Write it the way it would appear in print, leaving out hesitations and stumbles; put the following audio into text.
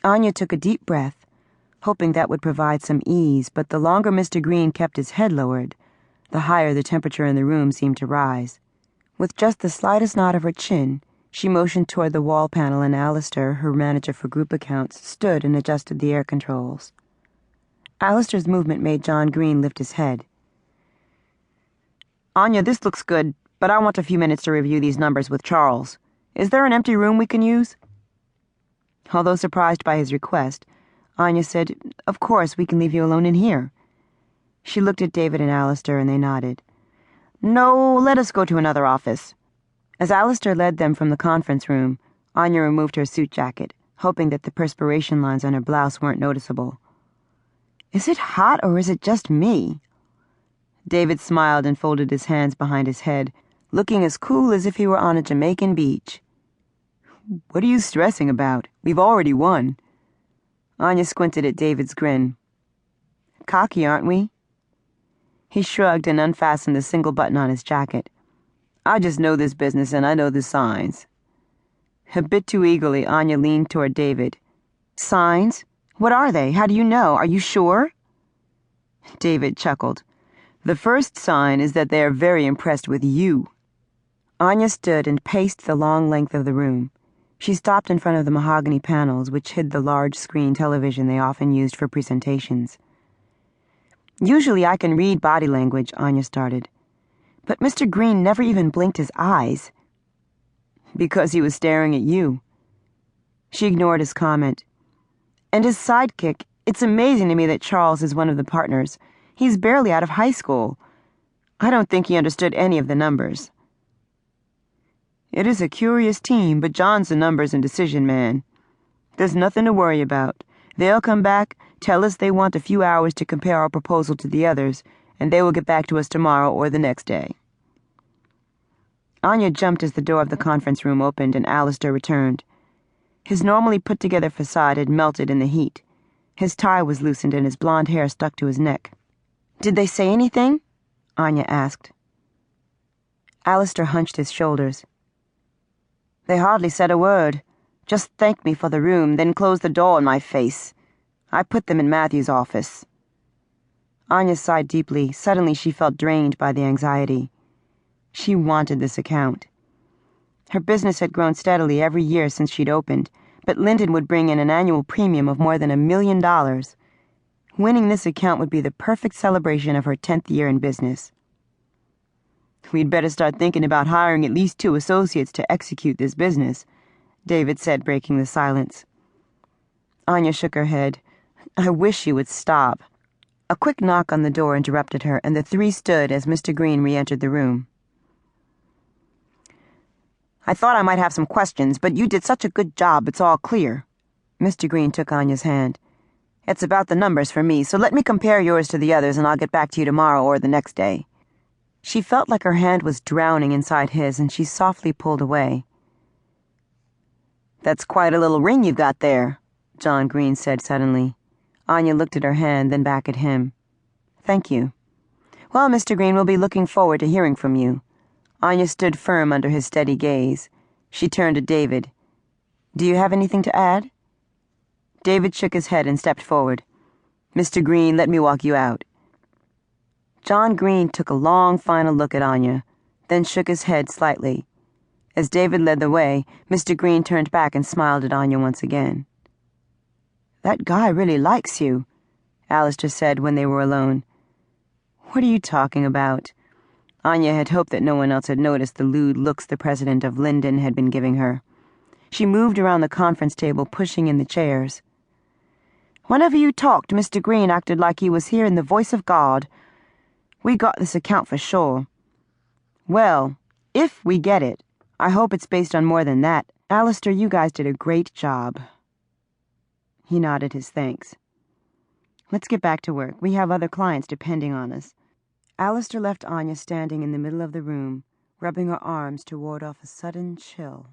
Anya took a deep breath, hoping that would provide some ease, but the longer Mr. Green kept his head lowered, the higher the temperature in the room seemed to rise. With just the slightest nod of her chin, she motioned toward the wall panel, and Alistair, her manager for group accounts, stood and adjusted the air controls. Alistair's movement made John Green lift his head. "Anya, this looks good, but I want a few minutes to review these numbers with Charles. Is there an empty room we can use?" Although surprised by his request, Anya said, "Of course, we can leave you alone in here." She looked at David and Alistair, and they nodded. "No, let us go to another office." As Alistair led them from the conference room, Anya removed her suit jacket, hoping that the perspiration lines on her blouse weren't noticeable. "Is it hot, or is it just me?" David smiled and folded his hands behind his head, looking as cool as if he were on a Jamaican beach. "What are you stressing about? We've already won." Anya squinted at David's grin. "Cocky, aren't we?" He shrugged and unfastened the single button on his jacket. "I just know this business, and I know the signs." A bit too eagerly, Anya leaned toward David. "Signs? What are they? How do you know? Are you sure?" David chuckled. "The first sign is that they are very impressed with you." Anya stood and paced the long length of the room. She stopped in front of the mahogany panels, which hid the large-screen television they often used for presentations. "Usually I can read body language," Anya started. "But Mr. Green never even blinked his eyes." "Because he was staring at you." She ignored his comment. "And his sidekick, it's amazing to me that Charles is one of the partners. He's barely out of high school. I don't think he understood any of the numbers." "It is a curious team, but John's the numbers and decision man. There's nothing to worry about. They'll come back, tell us they want a few hours to compare our proposal to the others, and they will get back to us tomorrow or the next day." Anya jumped as the door of the conference room opened and Alistair returned. His normally put-together facade had melted in the heat. His tie was loosened and his blonde hair stuck to his neck. "Did they say anything?" Anya asked. Alistair hunched his shoulders. "They hardly said a word. Just thanked me for the room, then closed the door in my face. I put them in Matthew's office." Anya sighed deeply. Suddenly she felt drained by the anxiety. She wanted this account. Her business had grown steadily every year since she'd opened, but Linden would bring in an annual premium of more than $1 million. Winning this account would be the perfect celebration of her 10th year in business. "We'd better start thinking about hiring at least 2 associates to execute this business," David said, breaking the silence. Anya shook her head. "I wish you would stop." A quick knock on the door interrupted her, and the 3 stood as Mr. Green re-entered the room. "I thought I might have some questions, but you did such a good job, it's all clear." Mr. Green took Anya's hand. "It's about the numbers for me, so let me compare yours to the others, and I'll get back to you tomorrow or the next day." She felt like her hand was drowning inside his, and she softly pulled away. "That's quite a little ring you've got there," John Green said suddenly. Anya looked at her hand, then back at him. "Thank you. Well, Mr. Green, we'll be looking forward to hearing from you." Anya stood firm under his steady gaze. She turned to David. "Do you have anything to add?" David shook his head and stepped forward. "Mr. Green, let me walk you out." John Green took a long final look at Anya, then shook his head slightly. As David led the way, Mr. Green turned back and smiled at Anya once again. "That guy really likes you," Alistair said when they were alone. "What are you talking about?" Anya had hoped that no one else had noticed the lewd looks the president of Linden had been giving her. She moved around the conference table, pushing in the chairs. "Whenever you talked, Mr. Green acted like he was hearing the voice of God. We got this account for sure. Well, if we get it, I hope it's based on more than that. Alistair, you guys did a great job." He nodded his thanks. "Let's get back to work. We have other clients depending on us." Alistair left Anya standing in the middle of the room, rubbing her arms to ward off a sudden chill.